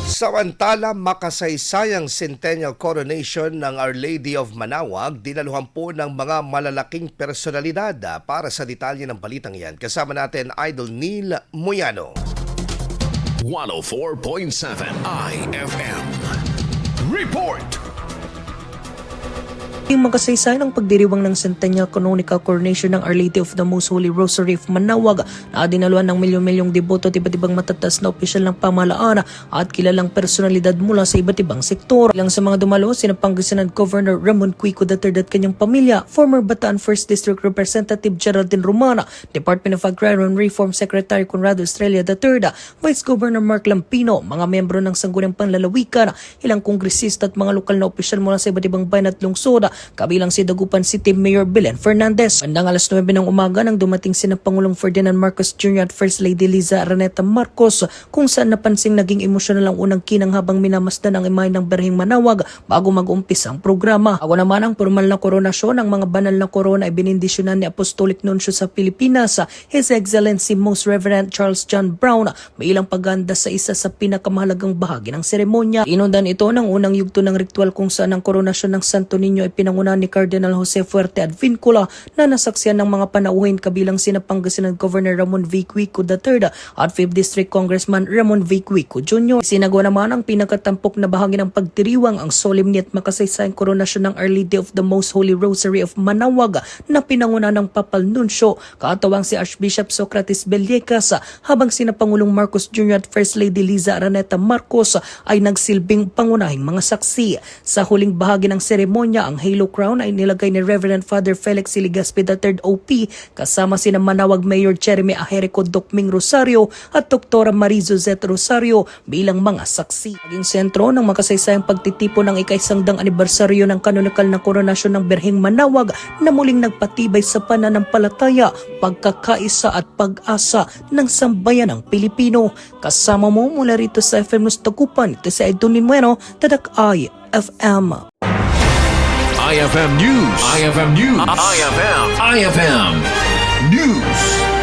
Samantala, makasaysayang centennial coronation ng Our Lady of Manaoag, dinaluhan po ng mga malalaking personalidad. Para sa detalye ng balitang yan, kasama natin Idol Neil Moyano. 104.7 IFM Report. Yung makasaysay ng pagdiriwang ng Centennial Canonical Coronation ng Our Lady of the Most Holy Rosary of Manaoag na dinaluhan ng milyon-milyong deboto at iba't ibang matatas na opisyal ng pamahalaan at kilalang personalidad mula sa iba't ibang sektor. Ilang sa mga dumalo, sina Pangasinan Governor Ramon Quico III at kanyang pamilya, former Bataan 1st District Representative Geraldine Romana, Department of Agrarian Reform Secretary Conrado Estrella III, Vice Governor Mark Lampino, mga membro ng Sangguniang Panlalawigan, ilang kongresista at mga lokal na opisyal mula sa iba't ibang bayan at lungsod, kabilang si Dagupan City Mayor Belen Fernandez. Bandang alas 9 ng umaga nang dumating sina Pangulong Ferdinand Marcos Jr. at First Lady Liza Araneta Marcos, kung saan napansing naging emosyonal ang unang kinang habang minamasdan ang imahe ng Berheng Manaoag bago mag-umpisa ang programa. Ako naman ang formal na koronasyon ng mga banal na korona ay binindisyonan ni Apostolic Nuncio sa Pilipinas, His Excellency Most Reverend Charles John Brown. May ilang paganda sa isa sa pinakamahalagang bahagi ng seremonya. Inundan ito ng unang yugto ng ritual kung saan ang koronasyon ng Santo Niño ay pinangunahan ni Cardinal Jose Fuerte Advincula na nasaksihan ng mga panauhin kabilang sina Pangasinan Governor Ramon V. Quico III at 5th District Congressman Ramon V. Quico Jr. Isinagawa naman ang pinakatampok na bahagi ng pagdiriwang, ang solemni at makasaysayang koronasyon ng Our Lady of the Most Holy Rosary of Manaoag na pinanguna ng Papal Nuncio, kaatawang si Archbishop Socrates Bellecas, habang sina Pangulong Marcos Jr. at First Lady Liza Araneta Marcos ay nagsilbing pangunahing mga saksi. Sa huling bahagi ng seremonya, ang Halo Crown ay nilagay ni Reverend Father Felix Siligaspi III OP kasama sina Manaoag Mayor Jeremy Aherico Docming Rosario at Dr. Marizo Z. Rosario bilang mga saksi. Naging sentro ng makasaysayang pagtitipon ng ika-100 anibersaryo ng kanonikal na koronasyon ng Berheng Manaoag na muling nagpatibay sa pananampalataya, pagkakaisa at pag-asa ng sambayan ng Pilipino. Kasama mo mula rito sa FM News Dagupan, ito sa Idol Neil Moyano, Tadak IFM. IFM News. IFM News. IFM News.